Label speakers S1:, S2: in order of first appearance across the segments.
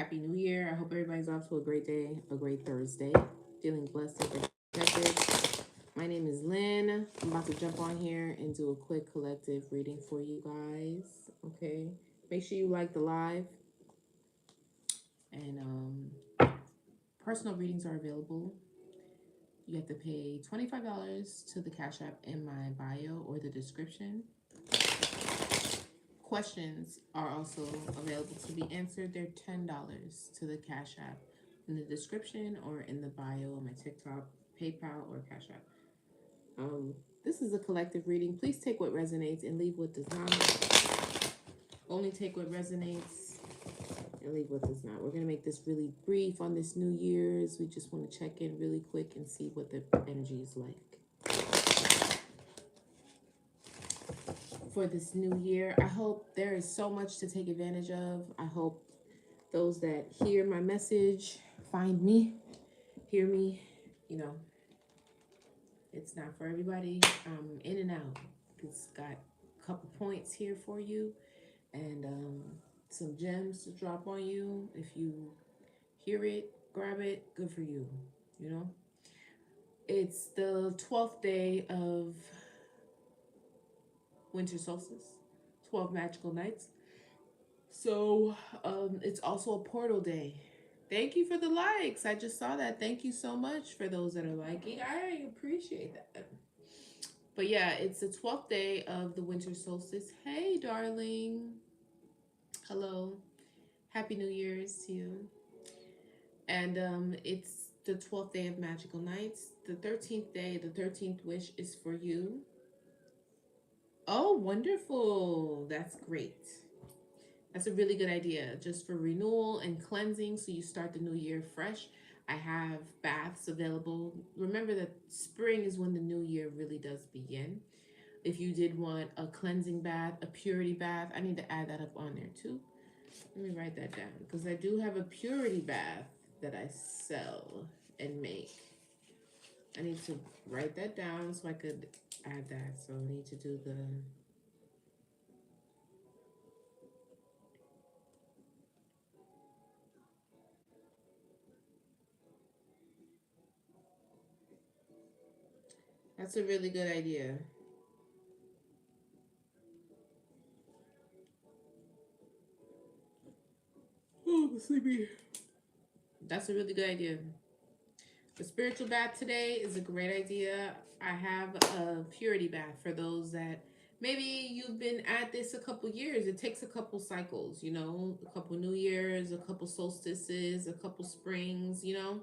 S1: Happy New Year. I hope everybody's off to a great day, a great Thursday. Feeling blessed and protected. My name is Lynn. I'm about to jump on here and do a quick collective reading for you guys. Okay. Make sure you like the live. And personal readings are available. You have to pay $25 to the Cash App in my bio or the description. Questions are also available to be answered. They're $10 to the Cash App in the description or in the bio on my TikTok, PayPal, or Cash App. This is a collective reading. Please take what resonates and leave what does not. Only take what resonates and leave what does not. We're going to make this really brief on this New Year's. We just want to check in really quick and see what the energy is like. For this new year, I hope there is so much to take advantage of. I hope those that hear my message find me, hear me. You know, it's not for everybody. In and out. It's got a couple points here for you and some gems to drop on you. If you hear it, grab it, good for you. You know, it's the 12th day of winter solstice, 12 magical nights. So it's also a portal day. Thank you for the likes. I just saw that. Thank you so much for those that are liking. I appreciate that. But yeah, it's the 12th day of the winter solstice. Hey, darling. Hello. Happy New Year's to you. And it's the 12th day of magical nights. The 13th day, the 13th wish is for you. Oh, wonderful. That's great. That's a really good idea, just for renewal and cleansing, so you start the new year fresh. I have baths available. Remember that spring is when the new year really does begin. If you did want a cleansing bath, a purity bath, I need to add that up on there too. Let me write that down, because I do have a purity bath that I sell and make. I need to write that down so I could add that. So I need to do the... That's a really good idea. Oh, I'm sleepy. That's a really good idea. The spiritual bath today is a great idea. I have a purity bath for those that maybe you've been at this a couple years. It takes a couple cycles, you know, a couple New Years, a couple solstices, a couple springs, you know,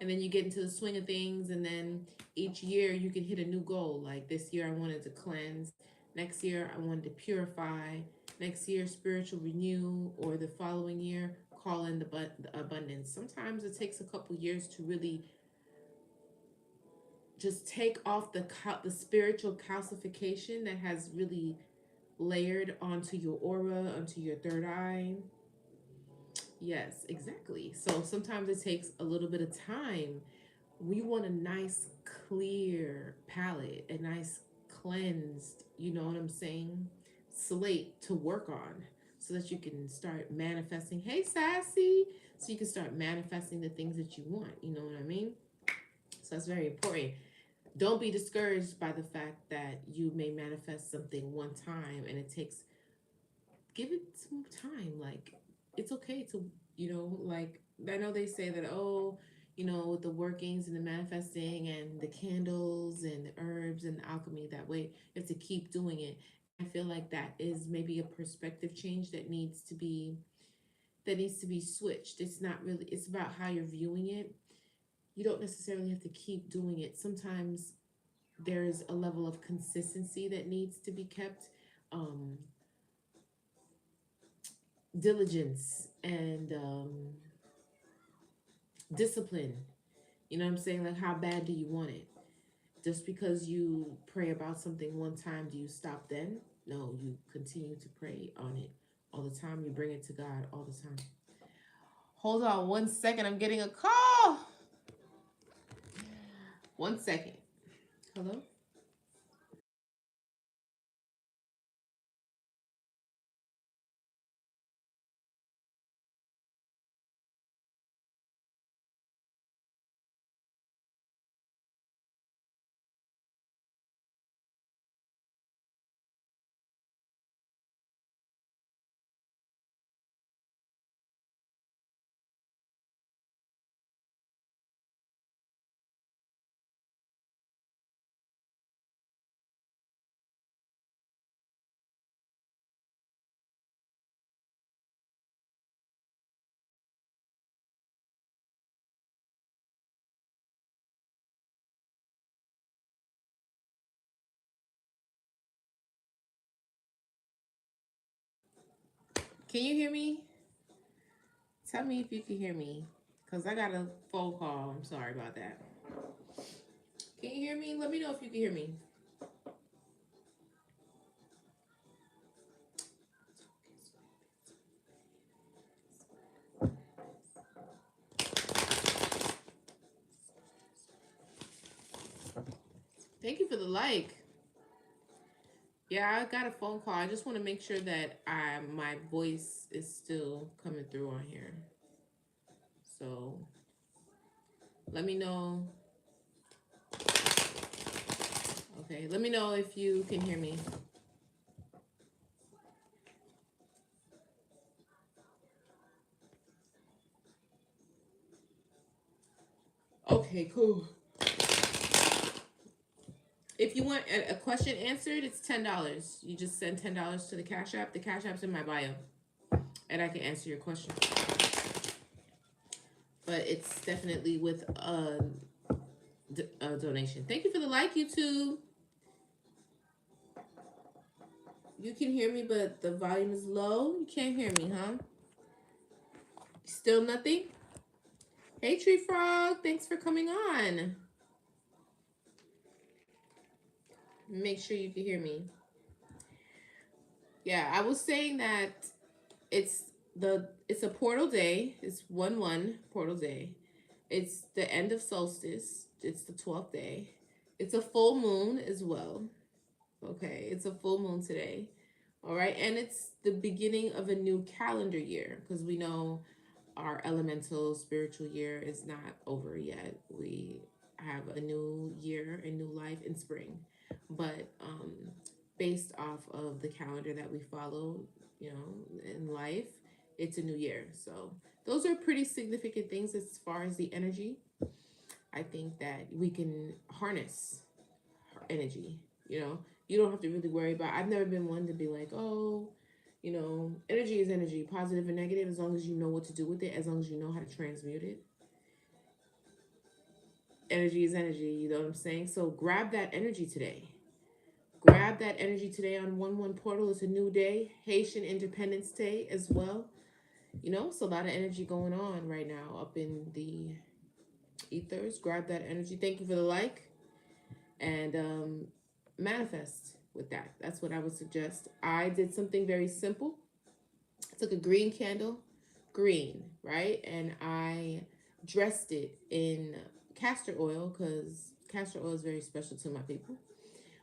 S1: and then you get into the swing of things. And then each year you can hit a new goal. Like this year, I wanted to cleanse. Next year, I wanted to purify. Next year, spiritual renew, or the following year, call in the abundance. Sometimes it takes a couple years to really just take off the spiritual calcification that has really layered onto your aura, onto your third eye. Yes, exactly. So sometimes it takes a little bit of time. We want a nice clear palette, a nice cleansed, you know what I'm saying, slate to work on, so that you can start manifesting. Hey, Sassy. So you can start manifesting the things that you want, you know what I mean? So that's very important. Don't be discouraged by the fact that you may manifest something one time and it takes, give it some time. Like, it's okay to, you know, like, I know they say that, oh, you know, with the workings and the manifesting and the candles and the herbs and the alchemy, that way you have to keep doing it. I feel like that is maybe a perspective change that needs to be switched. It's not really, it's about how you're viewing it. You don't necessarily have to keep doing it. Sometimes there's a level of consistency that needs to be kept, um, diligence and discipline. You know what I'm saying? Like, how bad do you want it? Just because you pray about something one time, do you stop then? No, you continue to pray on it all the time. You bring it to God all the time. Hold on 1 second. I'm getting a call. 1 second. Hello? Can you hear me? Tell me if you can hear me. Because I got a phone call. I'm sorry about that. Can you hear me? Let me know if you can hear me. Thank you for the like. Yeah, I got a phone call. I just want to make sure that my voice is still coming through on here. So let me know. Okay, let me know if you can hear me. Okay, cool. If you want a question answered, it's $10. You just send $10 to the Cash App. The Cash App's in my bio, and I can answer your question. But it's definitely with a donation. Thank you for the like, YouTube. You can hear me, but the volume is low. You can't hear me, huh? Still nothing? Hey, Tree Frog. Thanks for coming on. Make sure you can hear me. Yeah, I was saying that it's a portal day. It's 1/1 portal day. It's the end of solstice. It's the 12th day. It's a full moon as well. Okay, it's a full moon today. All right, and it's the beginning of a new calendar year because we know our elemental spiritual year is not over yet. We have a new year, a new life in spring, but based off of the calendar that we follow, in life, it's a new year. So those are pretty significant things as far as the energy. I think that we can harness energy. You don't have to really worry about. I've never been one to be like, oh, energy is energy, positive and negative, as long as you know what to do with it, as long as you know how to transmute it. Energy is energy, you know what I'm saying? So grab that energy today. Grab that energy today on 1/1 portal. It's a new day, Haitian Independence Day as well. It's a lot of energy going on right now up in the ethers. Grab that energy. Thank you for the like. And manifest with that. That's what I would suggest. I did something very simple. I took a green candle, green, right? And I dressed it in castor oil because castor oil is very special to my people.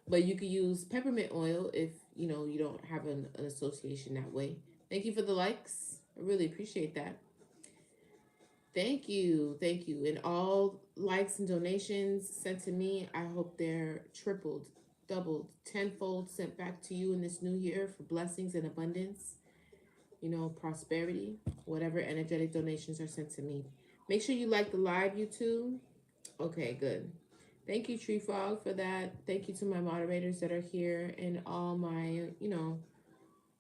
S1: But you could use peppermint oil if you don't have an association that way. Thank you for the likes. I really appreciate that. Thank you. Thank you. And all likes and donations sent to me, I hope they're tripled, doubled, tenfold sent back to you in this new year for blessings and abundance, prosperity, whatever energetic donations are sent to me. Make sure you like the live, YouTube. Okay, good. Thank you, Tree Frog, for that. Thank you to my moderators that are here and all my,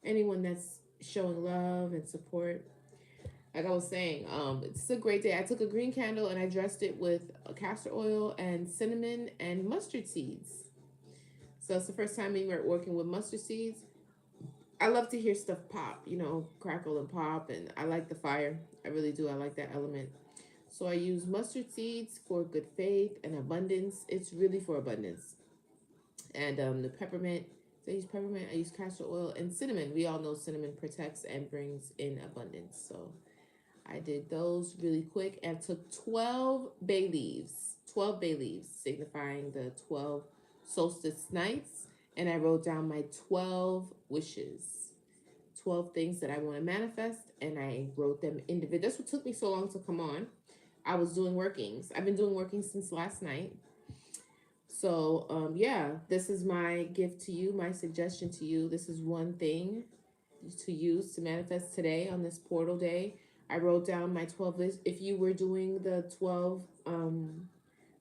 S1: anyone that's showing love and support. Like I was saying, it's a great day. I took a green candle and I dressed it with castor oil and cinnamon and mustard seeds. So it's the first time we were working with mustard seeds. I love to hear stuff pop, crackle and pop, and I like the fire. I really do. I like that element. So I use mustard seeds for good faith and abundance. It's really for abundance. And the peppermint, so I use peppermint, I use castor oil and cinnamon. We all know cinnamon protects and brings in abundance. So I did those really quick and took 12 bay leaves, signifying the 12 solstice nights. And I wrote down my 12 wishes, 12 things that I want to manifest. And I wrote them individually. That's what took me so long to come on. I was doing workings. I've been doing workings since last night. So, yeah, this is my gift to you, my suggestion to you. This is one thing to use to manifest today on this portal day. I wrote down my 12 lists. If you were doing the 12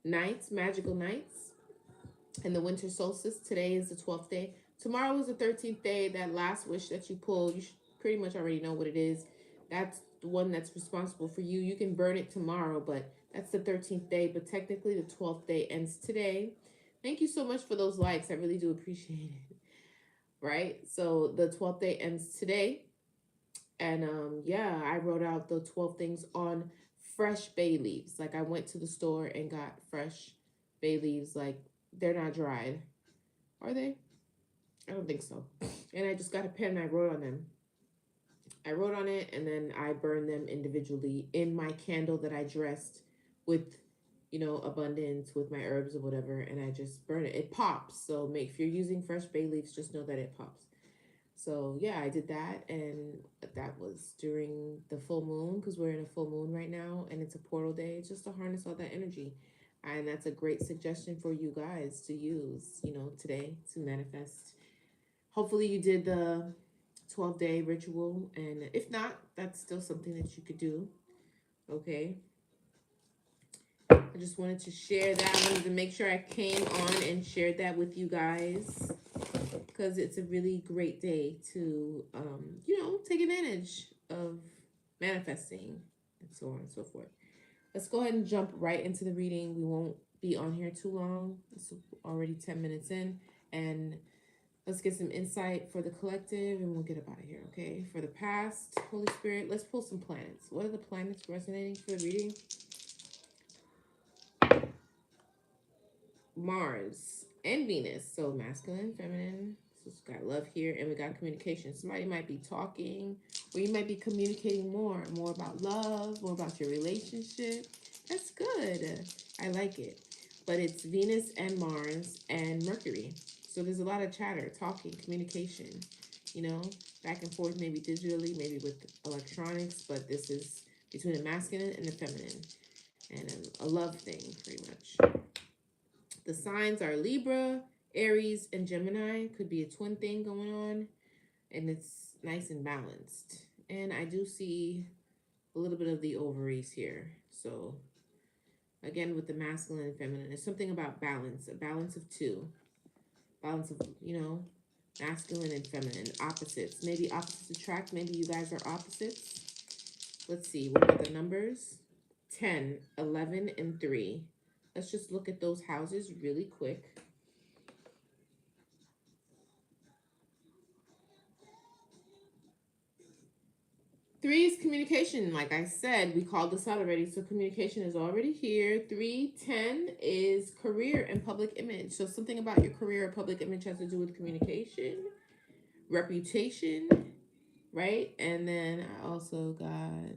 S1: nights, magical nights, and the winter solstice, today is the 12th day. Tomorrow is the 13th day. That last wish that you pull, you should pretty much already know what it is. That's the one that's responsible for you. You can burn it tomorrow, but that's the 13th day. But technically, the 12th day ends today. Thank you so much for those likes. I really do appreciate it. Right? So the 12th day ends today. And yeah, I wrote out the 12 things on fresh bay leaves. Like I went to the store and got fresh bay leaves. Like they're not dried, are they? I don't think so. And I just got a pen and I wrote on them. I wrote on it and then I burned them individually in my candle that I dressed with, abundance with my herbs or whatever. And I just burn it. It pops. So if you're using fresh bay leaves, just know that it pops. So yeah, I did that, and that was during the full moon because we're in a full moon right now, and it's a portal day, just to harness all that energy. And that's a great suggestion for you guys to use, today to manifest. Hopefully, you did the 12-day ritual, and if not, that's still something that you could do. Okay. I just wanted to share that. I wanted to make sure I came on and shared that with you guys because it's a really great day to, take advantage of manifesting and so on and so forth. Let's go ahead and jump right into the reading. We won't be on here too long. It's already 10 minutes in. And let's get some insight for the collective and we'll get up out of here, okay? For the past, Holy Spirit, let's pull some planets. What are the planets resonating for the reading? Mars and Venus. So masculine, feminine. So it's got love here, and we got communication. Somebody might be talking, or you might be communicating more about love, more about your relationship. That's good. I like it. But it's Venus and Mars and Mercury. So there's a lot of chatter, talking, communication, back and forth, maybe digitally, maybe with electronics, but this is between the masculine and the feminine, and a love thing, pretty much. The signs are Libra, Aries, and Gemini. Could be a twin thing going on, and it's nice and balanced. And I do see a little bit of the ovaries here. So, again, with the masculine and feminine, there's something about balance, a balance of two. Balance of, masculine and feminine, opposites. Maybe opposites attract. Maybe you guys are opposites. Let's see. What are the numbers? 10, 11, and 3. Let's just look at those houses really quick. 3 is communication. Like I said, we called this out already, so communication is already here. 3, 10 is career and public image. So something about your career or public image has to do with communication, reputation, right? And then I also got,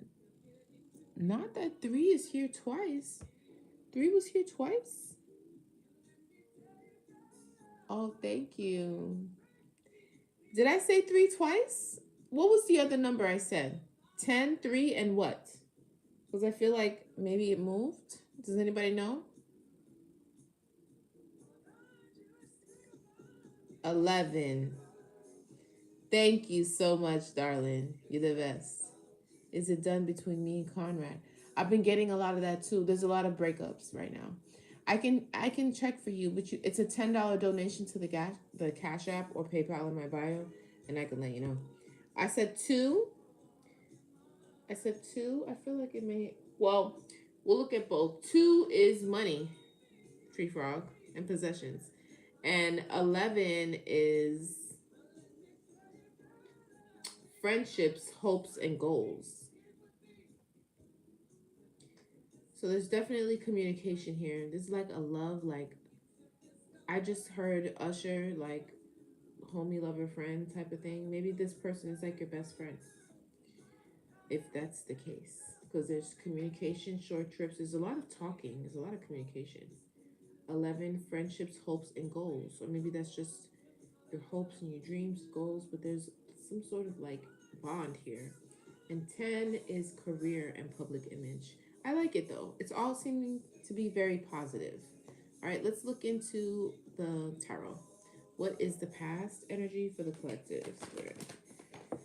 S1: not that 3 is here twice. 3 was here twice? Oh, thank you. Did I say 3 twice? What was the other number I said? 10, 3, and what? Because I feel like maybe it moved. Does anybody know? 11. Thank you so much, darling. You're the best. Is it done between me and Conrad? I've been getting a lot of that too. There's a lot of breakups right now. I can check for you, but it's a $10 donation to the Cash App or PayPal in my bio, and I can let you know. I said 2. I said 2. I feel like it may. Well, we'll look at both. 2 is money, Tree Frog, and possessions, and 11 is friendships, hopes, and goals. So there's definitely communication here. This is like a love, like I just heard Usher, like homie, lover, friend type of thing. Maybe this person is like your best friend, if that's the case. Because there's communication, short trips. There's a lot of talking. There's a lot of communication. 11, friendships, hopes, and goals. Or maybe that's just your hopes and your dreams, goals, but there's some sort of like bond here. And 10 is career and public image. I like it though. It's all seeming to be very positive. All right, let's look into the tarot. What is the past energy for the collective?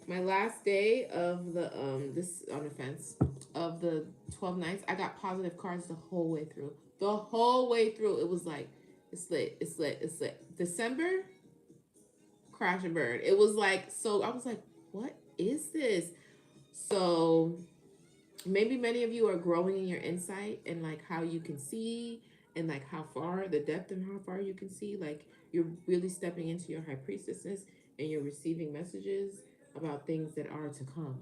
S1: My last day of the this on the fence of the 12 nights, I got positive cards the whole way through. The whole way through, it was like it's lit, it's lit, it's lit. December, crash and burn. It was like, so I was like, what is this? So maybe many of you are growing in your insight and like how you can see and like how far the depth and how far you can see. Like you're really stepping into your high priestessness and you're receiving messages about things that are to come.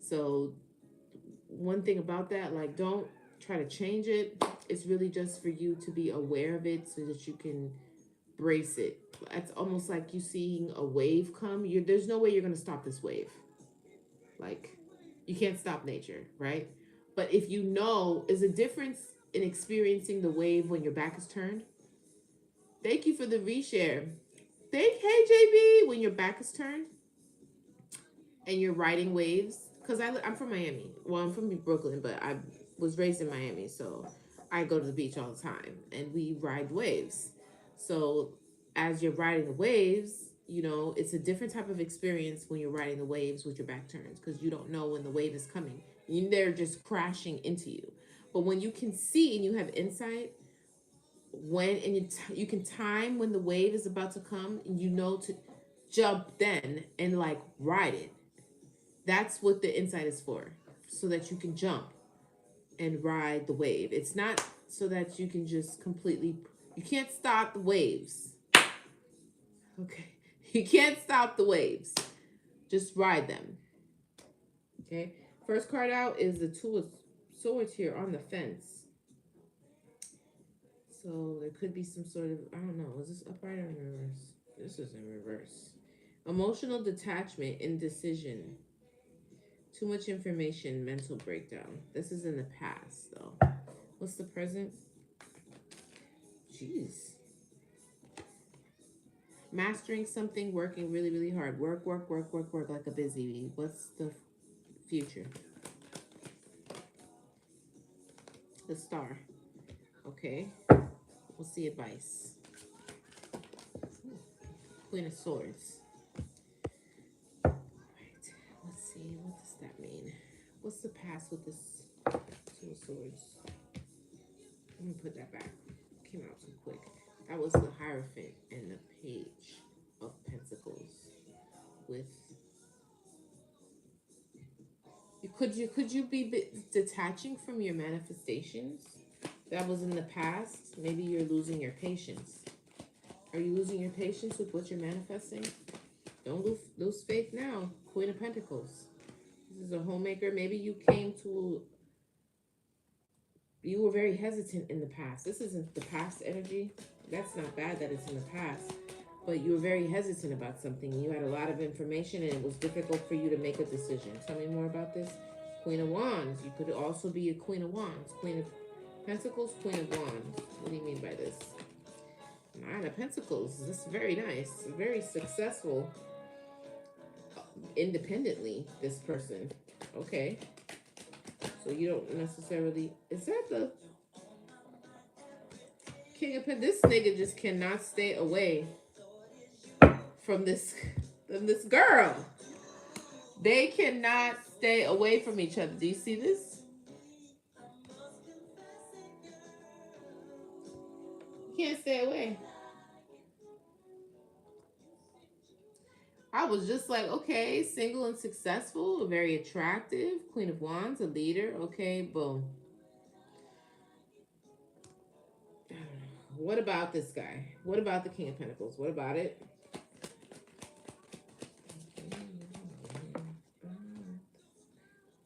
S1: So one thing about that, like, don't try to change it. It's really just for you to be aware of it so that you can brace it. It's almost like you seeing a wave come. There's no way you're going to stop this wave. Like, you can't stop nature, right? But if you know, is a difference in experiencing the wave when your back is turned. Thank you for the reshare. Hey JB, when your back is turned and you're riding waves, because I'm from Miami. Well, I'm from Brooklyn, but I was raised in Miami, so I go to the beach all the time, and we ride waves. So as you're riding the waves, you know, it's a different type of experience when you're riding the waves with your back turns, because you don't know when the wave is coming. They're just crashing into you. But when you can see and you have insight, you can time when the wave is about to come, and you know to jump then and like ride it. That's what the insight is for, so that you can jump and ride the wave. It's not so that you can just completely, you can't stop the waves. Okay. You can't stop the waves. Just ride them. Okay. First card out is the Two of Swords here on the fence. So there could be some sort of, I don't know, is this upright or in reverse? This is in reverse. Emotional detachment, indecision. Too much information, mental breakdown. This is in the past, though. What's the present? Jeez. Mastering something, working really, really hard. Work like a busy bee. What's the future? The Star. Okay. What's the advice? Queen of Swords. All right. Let's see. What does that mean? What's the past with this Two of Swords? Let me put that back. Came out too quick. That was the Hierophant and the Page of Pentacles. With could you be detaching from your manifestations that was in the past? Maybe you're losing your patience. Are you losing your patience with what you're manifesting? Don't lose faith now. Queen of Pentacles. This is a homemaker. Maybe you were very hesitant in the past. This isn't the past energy. That's not bad that it's in the past. But you were very hesitant about something. You had a lot of information and it was difficult for you to make a decision. Tell me more about this. Queen of Wands. You could also be a Queen of Wands. Queen of Pentacles, Queen of Wands. What do you mean by this? Nine of Pentacles. This is very nice. Very successful independently, this person. Okay. So you don't necessarily... Is that the King of Pentacles? This nigga just cannot stay away from this girl. They cannot stay away from each other. Do you see this? You can't stay away. I was just like, okay, single and successful, very attractive, Queen of Wands, a leader. Okay, boom. What about this guy? What about the King of Pentacles? What about it?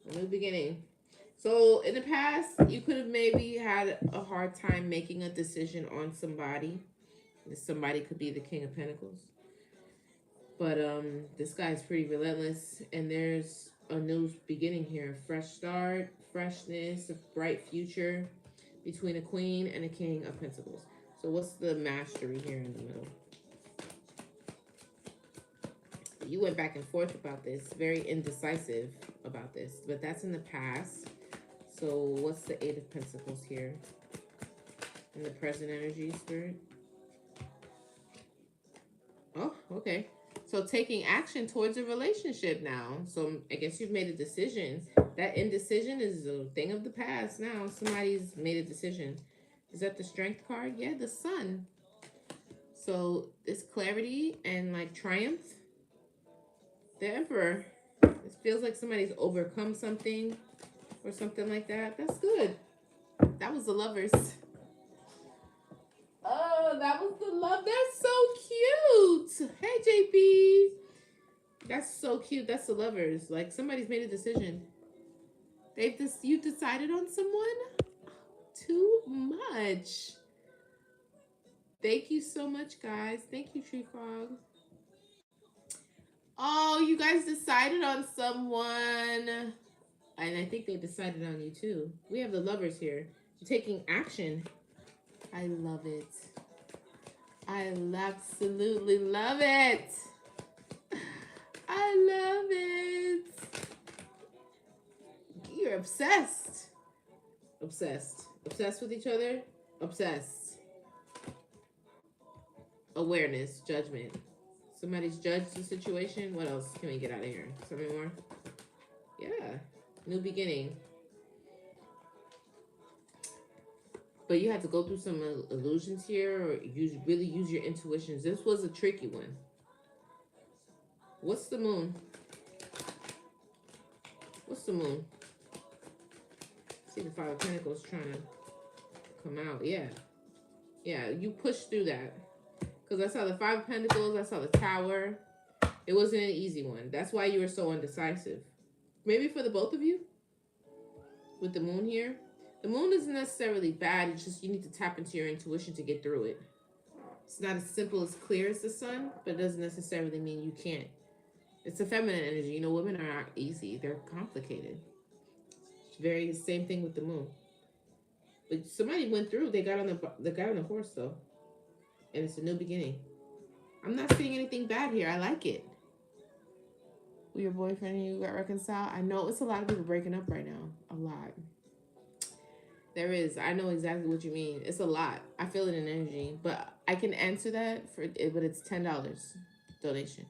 S1: A new beginning. So in the past, you could have maybe had a hard time making a decision on somebody. This somebody could be the King of Pentacles. But this guy's pretty relentless, and there's a new beginning here. Fresh start, freshness, a bright future between a Queen and a King of Pentacles. So what's the mastery here in the middle? You went back and forth about this, very indecisive about this, but that's in the past. So what's the Eight of Pentacles here in the present energy, Spirit? Oh, okay. So taking action towards a relationship now. So I guess you've made a decision. That indecision is a thing of the past now. Somebody's made a decision. Is that the Strength card? Yeah, the Sun. So this clarity and like triumph. The Emperor. This feels like somebody's overcome something or something like that. That's good. That was the Lovers. Oh, that was the love. That's so cute. Hey, JP. That's so cute. That's the Lovers. Like, somebody's made a decision. You decided on someone? Too much. Thank you so much, guys. Thank you, Tree Frog. Oh, you guys decided on someone. And I think they decided on you too. We have the lovers here taking action. I love it. I absolutely love it. I love it. You're obsessed. Obsessed. Obsessed with each other. Obsessed. Awareness. Judgment. Somebody's judged the situation. What else can we get out of here? Something more? Yeah. New beginning. But you had to go through some illusions here, or really use your intuitions. This was a tricky one. What's the moon? What's the moon? See the Five of Pentacles trying to come out. Yeah. Yeah, you pushed through that. Because I saw the Five of Pentacles. I saw the Tower. It wasn't an easy one. That's why you were so undecisive. Maybe for the both of you? With the moon here. The moon isn't necessarily bad. It's just you need to tap into your intuition to get through it. It's not as simple as clear as the sun, but it doesn't necessarily mean you can't. It's a feminine energy. You know, women are not easy. They're complicated. It's very same thing with the moon. But somebody went through. They got on the horse though, and it's a new beginning. I'm not seeing anything bad here. I like it. Your boyfriend and you got reconciled. I know it's a lot of people breaking up right now. A lot. There is. I know exactly what you mean. It's a lot. I feel it in energy, but I can answer that but it's $10 donation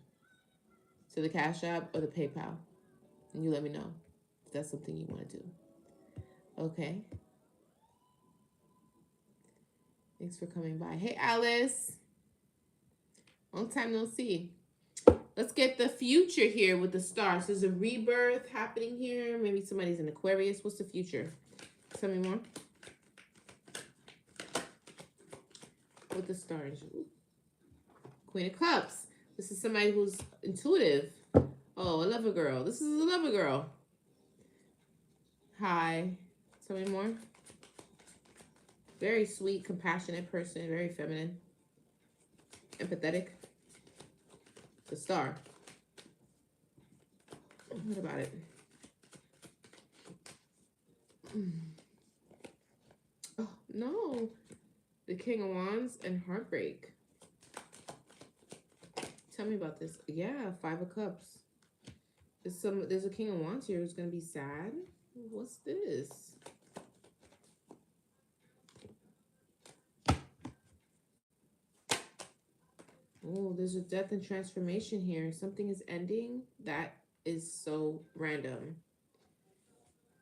S1: to the Cash App or the PayPal, and you let me know if that's something you want to do. Okay. Thanks for coming by. Hey, Alice. Long time no see. Let's get the future here with the stars. There's a rebirth happening here. Maybe somebody's in Aquarius. What's the future? Tell me more. With the stars. Queen of Cups. This is somebody who's intuitive. Oh, a lover girl. This is a lover girl. Hi. Tell me more. Very sweet, compassionate person. Very feminine. Empathetic. The star. What about it? Oh, no. The King of Wands and heartbreak. Tell me about this. Yeah, Five of Cups. There's a King of Wands here who's going to be sad. What's this? Oh, there's a death and transformation here. Something is ending. That is so random.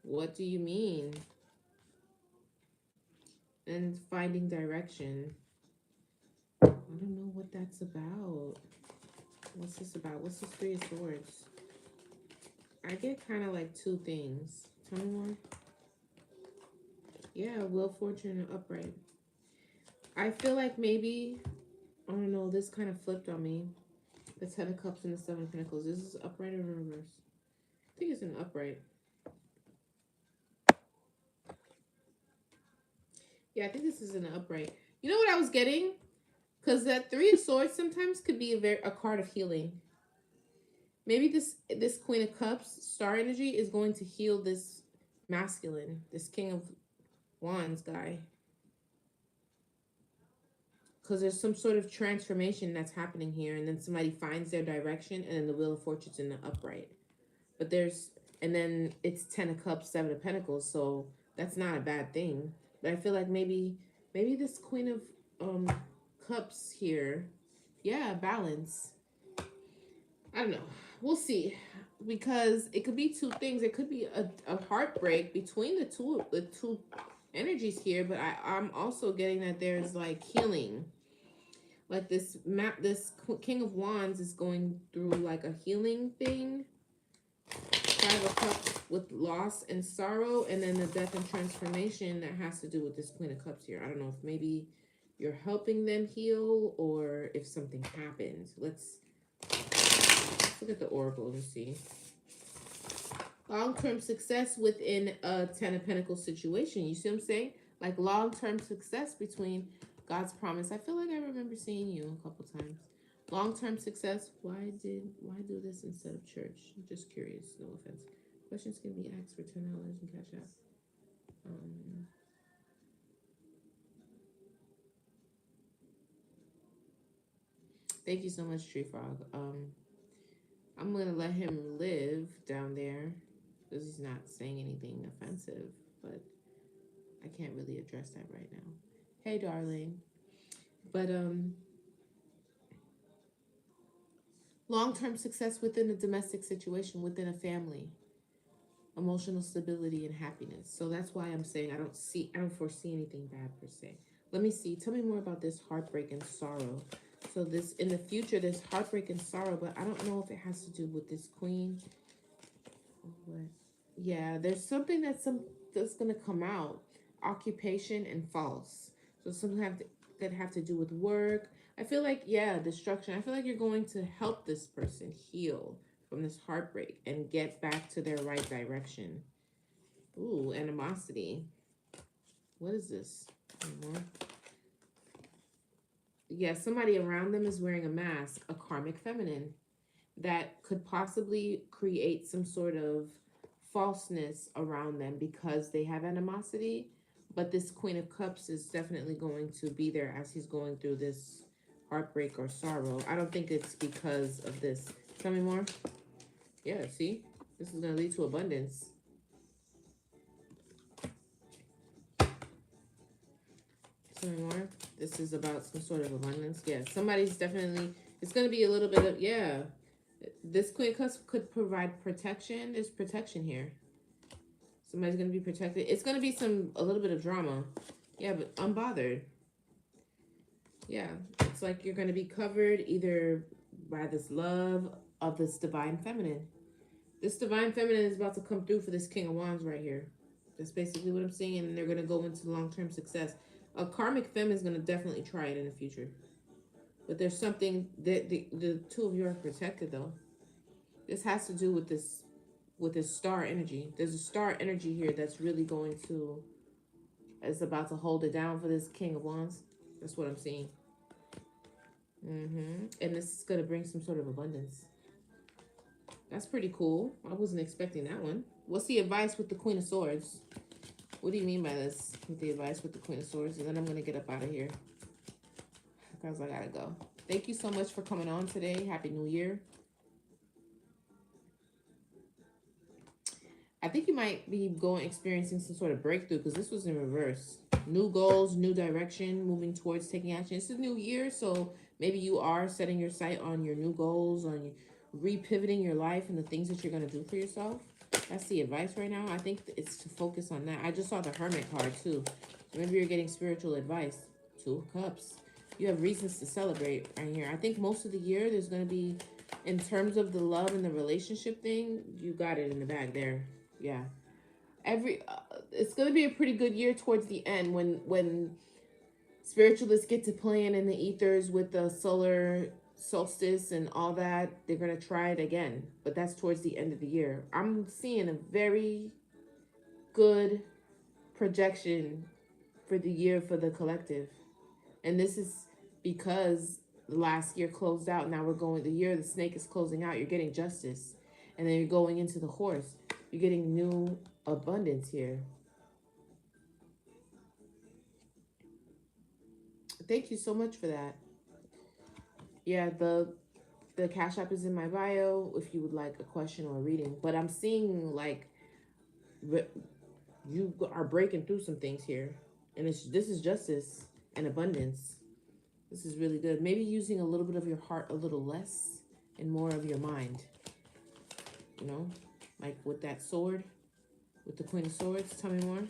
S1: What do you mean? And finding direction. I don't know what that's about. What's this about? What's this Three of Swords? I get kind of like two things. Tell me more. Yeah, Wheel of Fortune and upright. I feel like maybe, I don't know, this kind of flipped on me. The Ten of Cups and the Seven of Pentacles. This is upright or reverse? I think it's an upright. Yeah, I think this is an upright. You know what I was getting? Because that Three of Swords sometimes could be a card of healing. Maybe this Queen of Cups, star energy, is going to heal this masculine, this King of Wands guy. Because there's some sort of transformation that's happening here, and then somebody finds their direction, and then the Wheel of Fortune's in the upright. But and then it's Ten of Cups, Seven of Pentacles, so that's not a bad thing. But I feel like maybe this Queen of Cups here, yeah, balance. I don't know. We'll see, because it could be two things. It could be a heartbreak between the two energies here, but I'm also getting that there's like healing. Like this King of Wands is going through like a healing thing. Five of Cups with loss and sorrow, and then the death and transformation that has to do with this Queen of Cups here. I don't know if maybe you're helping them heal or if something happened. Let's look at the oracle and see. Long-term success within a Ten of Pentacles situation. You see what I'm saying? Like long-term success between God's promise. I feel like I remember seeing you a couple times. Long-term success. Why do this instead of church? I'm just curious. No offense. Questions can be asked for $10 in Cash App. Um, Thank you so much, Tree Frog. I'm gonna let him live down there because he's not saying anything offensive, but I can't really address that right now. Hey, darling. But long-term success within a domestic situation, within a family, emotional stability and happiness. So that's why I'm saying I don't foresee anything bad per se. Let me see. Tell me more about this heartbreak and sorrow. So this in the future, there's heartbreak and sorrow, but I don't know if it has to do with this queen. What? Yeah, there's something that's gonna come out. Occupation and false. So something that have to do with work. I feel like destruction. I feel like you're going to help this person heal from this heartbreak and get back to their right direction. Ooh, animosity. What is this? Yeah, somebody around them is wearing a mask, a karmic feminine, that could possibly create some sort of falseness around them because they have animosity. But this Queen of Cups is definitely going to be there as he's going through this heartbreak or sorrow. I don't think it's because of this. Tell me more. Yeah, see? This is going to lead to abundance. Tell me more. This is about some sort of abundance. Yeah, somebody's definitely, it's going to be a little bit of, yeah. This Queen of Cups could provide protection. There's protection here. Somebody's going to be protected. It's going to be a little bit of drama. Yeah, but unbothered. Yeah, it's like you're going to be covered either by this love of this divine feminine. This divine feminine is about to come through for this King of Wands right here. That's basically what I'm seeing, and they're going to go into long-term success. A karmic femme is going to definitely try it in the future. But there's something that the two of you are protected, though. This has to do with this star energy. There's a star energy here that's really going to is about to hold it down for this King of Wands. That's what I'm seeing. And this is going to bring some sort of abundance. That's pretty cool. I wasn't expecting that one. What's the advice with the Queen of Swords? What do you mean by this with the advice with the Queen of Swords? And then I'm going to get up out of here because I got to go. Thank you so much for coming on today. Happy New Year. I think you might be experiencing some sort of breakthrough because this was in reverse. New goals, new direction, moving towards taking action. It's a new year, so maybe you are setting your sight on your new goals, on repivoting your life and the things that you're going to do for yourself. That's the advice right now. I think it's to focus on that. I just saw the Hermit card too. So maybe you're getting spiritual advice. Two of Cups. You have reasons to celebrate right here. I think most of the year there's going to be, in terms of the love and the relationship thing, you got it in the bag there. Yeah, it's going to be a pretty good year towards the end when spiritualists get to playing in the ethers with the solar solstice and all that. They're going to try it again, but that's towards the end of the year. I'm seeing a very good projection for the year for the collective, and this is because the last year closed out. Now we're going, the year the snake is closing out. You're getting justice, and then you're going into the horse. You're getting new abundance here. Thank you so much for that. Yeah, the Cash App is in my bio if you would like a question or a reading. But I'm seeing like you are breaking through some things here, and this is justice and abundance. This is really good. Maybe using a little bit of your heart a little less and more of your mind. You know, like with that sword, with the Queen of Swords. Tell me more.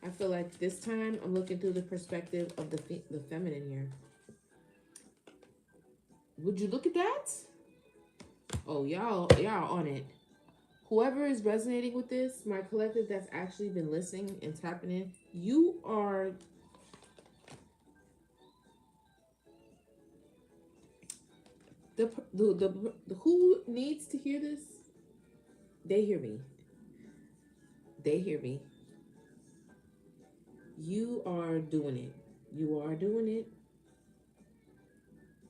S1: I feel like this time I'm looking through the perspective of the feminine here. Would you look at that? Oh, y'all on it. Whoever is resonating with this, my collective that's actually been listening and tapping in, you are the who needs to hear this. They hear me. They hear me. You are doing it. You are doing it.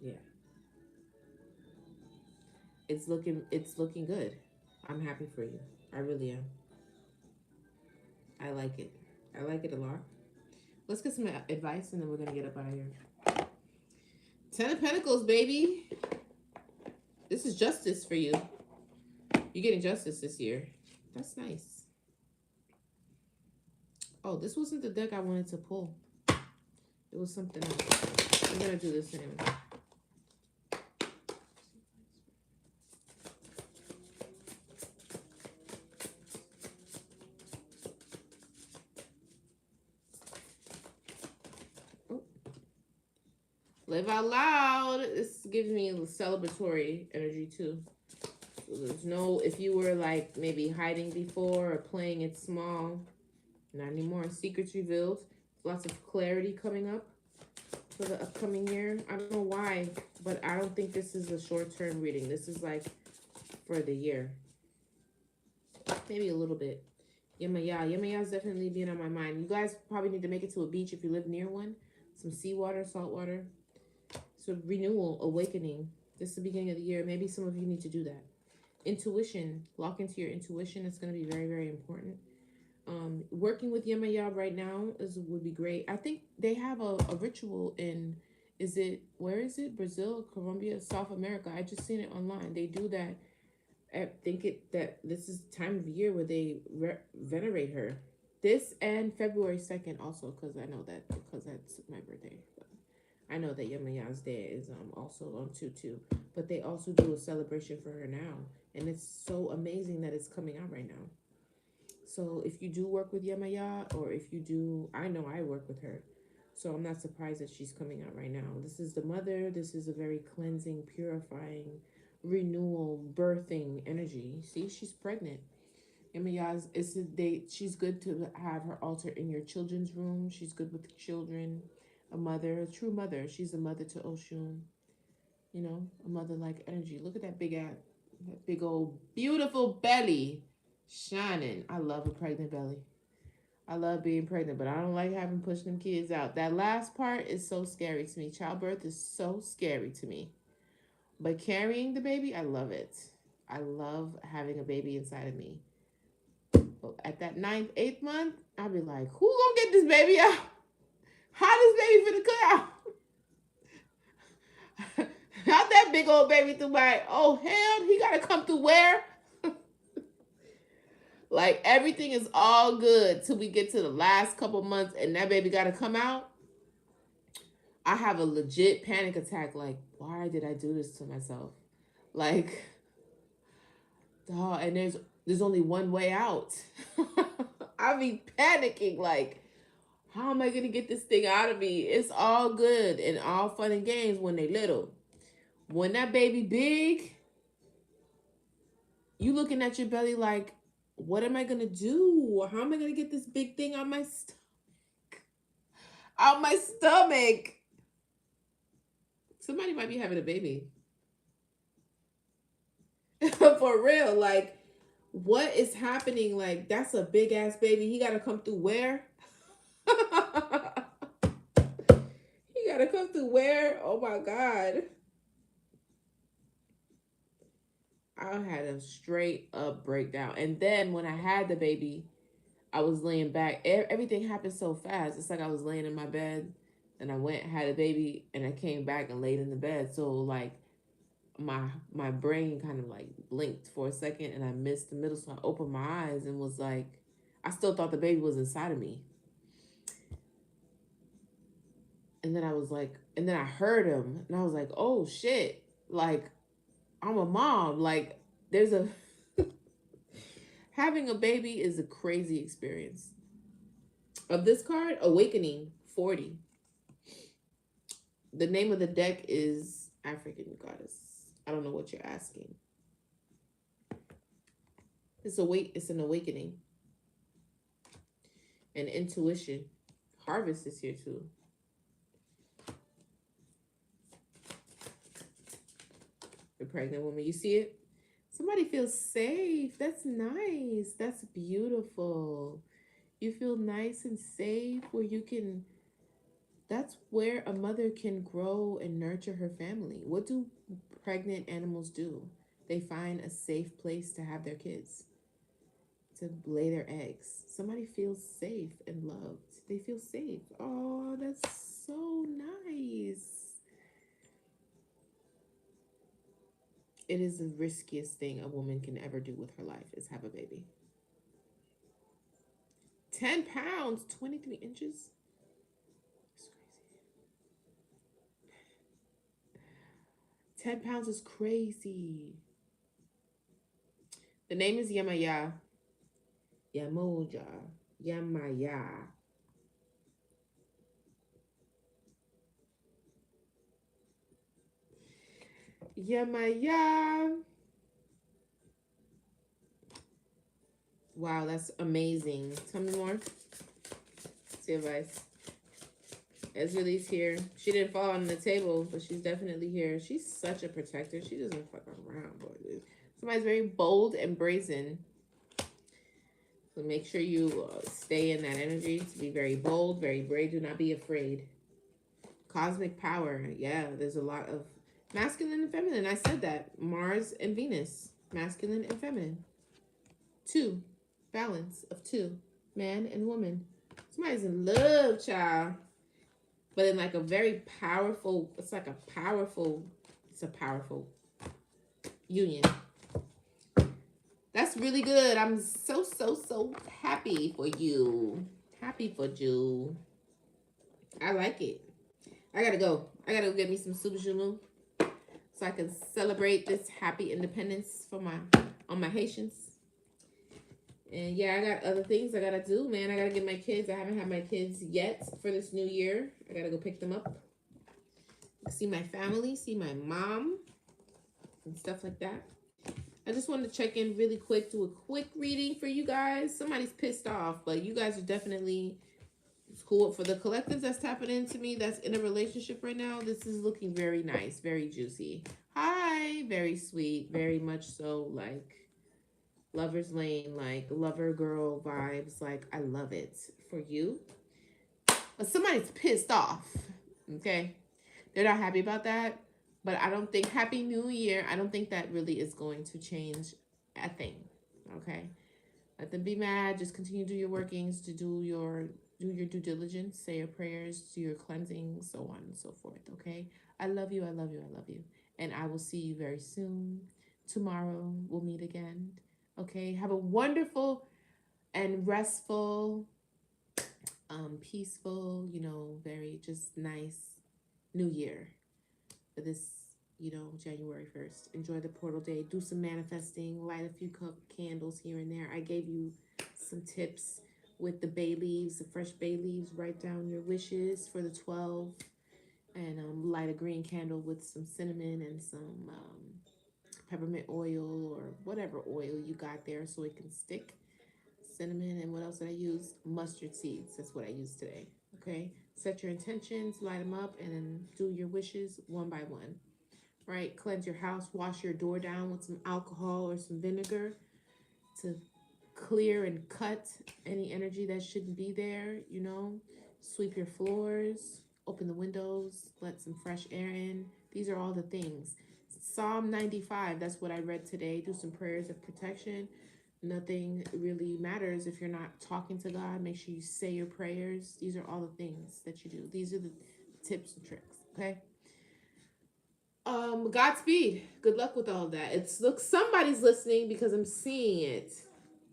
S1: Yeah. It's looking good. I'm happy for you. I really am. I like it. I like it a lot. Let's get some advice and then we're gonna get up out of here. Ten of Pentacles, baby. This is justice for you. You're getting justice this year. That's nice. Oh, this wasn't the deck I wanted to pull. It was something else. I'm gonna do this anyway. Oh. Live out loud. This gives me a celebratory energy too. So there's no, if you were like maybe hiding before or playing it small, not anymore. Secrets revealed. Lots of clarity coming up for the upcoming year. I don't know why, but I don't think this is a short-term reading. This is like for the year. Maybe a little bit. Yamaya. Yamaya is definitely being on my mind. You guys probably need to make it to a beach if you live near one. Some seawater, salt water. So renewal, awakening. This is the beginning of the year. Maybe some of you need to do that. Intuition. Lock into your intuition. It's going to be very, very important. Working with Yamaya right now would be great. I think they have a ritual in, where is it? Brazil, Colombia, South America. I just seen it online. They do that. I think that this is the time of year where they venerate her. This and February 2nd also, because I know that, because that's my birthday. I know that Yamaya's day is also on 2/2, but they also do a celebration for her now, and it's so amazing that it's coming out right now. So if you do work with Yamaya, or if you do, I know I work with her, so I'm not surprised that she's coming out right now. This is the mother. This is a very cleansing, purifying, renewal, birthing energy. See, she's pregnant. Yamaya's it's a date. She's good to have her altar in your children's room. She's good with children. A mother, a true mother. She's a mother to Oshun. You know, a mother-like energy. Look at that big old beautiful belly shining. I love a pregnant belly. I love being pregnant, but I don't like having push them kids out. That last part is so scary to me. Childbirth is so scary to me. But carrying the baby, I love it. I love having a baby inside of me. But at that 9th, 8th month, I'll be like, who gonna get this baby out? How this baby finna come out? Not that big old baby through my, oh hell, he gotta come through where? Like everything is all good till we get to the last couple months and that baby gotta come out. I have a legit panic attack. Like, why did I do this to myself? Like, oh, and there's only one way out. I be panicking like, how am I gonna get this thing out of me? It's all good and all fun and games when they little. When that baby big, you looking at your belly like, what am I gonna do? How am I gonna get this big thing out my stomach? Somebody might be having a baby. For real, like, what is happening? Like, that's a big ass baby. He gotta come through where? He gotta come through where? Oh my God. I had a straight up breakdown. And then when I had the baby, I was laying back. Everything happened so fast. It's like I was laying in my bed and I went, had a baby, and I came back and laid in the bed. So like my brain kind of like blinked for a second and I missed the middle. So I opened my eyes and was like, I still thought the baby was inside of me. And then I was like, and then I heard him and I was like, oh shit, like I'm a mom. Like there's a, having a baby is a crazy experience. Of this card, Awakening 40. The name of the deck is African Goddess. I don't know what you're asking. It's an awakening. And intuition. Harvest is here too. The pregnant woman, you see it? Somebody feels safe. That's nice. That's beautiful. You feel nice and safe where you can, that's where a mother can grow and nurture her family. What do pregnant animals do? They find a safe place to have their kids, to lay their eggs. Somebody feels safe and loved. They feel safe. Oh, that's so nice. It is the riskiest thing a woman can ever do with her life is have a baby. 10 pounds, 23 inches. That's crazy. 10 pounds is crazy. The name is Yamaya. Yamoja. Yamaya. Yamaya. Wow, that's amazing. Tell me more. Say advice. Ezrali's here. She didn't fall on the table, but she's definitely here. She's such a protector. She doesn't fuck around, boy. Somebody's very bold and brazen. So make sure you stay in that energy to be very bold, very brave. Do not be afraid. Cosmic power. Yeah, there's a lot of masculine and feminine. I said that. Mars and Venus. Masculine and feminine. Two. Balance of two. Man and woman. Somebody's in love, child. But in like a very powerful, it's like a powerful, it's a powerful union. That's really good. I'm so, so, so happy for you. Happy for you. I like it. I gotta go. I gotta go get me some subajumu so I can celebrate this happy independence for my Haitians. And yeah, I got other things I gotta do, man. I gotta get my kids. I haven't had my kids yet for this new year. I gotta go pick them up. See my family, see my mom, and stuff like that. I just wanted to check in really quick, do a quick reading for you guys. Somebody's pissed off, but you guys are definitely, it's cool. For the collective that's tapping into me, that's in a relationship right now, this is looking very nice, very juicy. Hi, very sweet, very much so like Lover's Lane, like lover girl vibes. Like, I love it for you. But somebody's pissed off, okay? They're not happy about that. But I don't think Happy New Year, I don't think that really is going to change a thing. Okay? Let them be mad. Just continue to do your workings, to do your due diligence, say your prayers, do your cleansing, so on and so forth. Okay? I love you, I love you, I love you. And I will see you very soon. Tomorrow we'll meet again. Okay? Have a wonderful and restful, peaceful, very just nice new year. For this, January 1st. Enjoy the portal day. Do some manifesting. Light a few candles here and there. I gave you some tips with the bay leaves, the fresh bay leaves. Write down your wishes for the 12. And light a green candle with some cinnamon and some peppermint oil or whatever oil you got there so it can stick. Cinnamon, and what else did I use? Mustard seeds. That's what I used today. Okay? Set your intentions, light them up, and then do your wishes one by one. Right? Cleanse your house, wash your door down with some alcohol or some vinegar to clear and cut any energy that shouldn't be there, Sweep your floors, open the windows, let some fresh air in. These are all the things. Psalm 95, that's what I read today. Do some prayers of protection. Nothing really matters if you're not talking to God. Make sure you say your prayers. These are all the things that you do. These are the tips and tricks, okay? Godspeed. Good luck with all that. Somebody's listening because I'm seeing it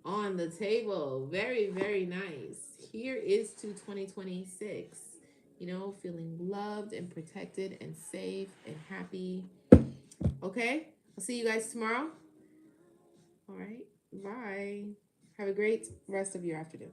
S1: on the table. Very, very nice. Here is to 2026. Feeling loved and protected and safe and happy. Okay? I'll see you guys tomorrow. All right. Bye. Have a great rest of your afternoon.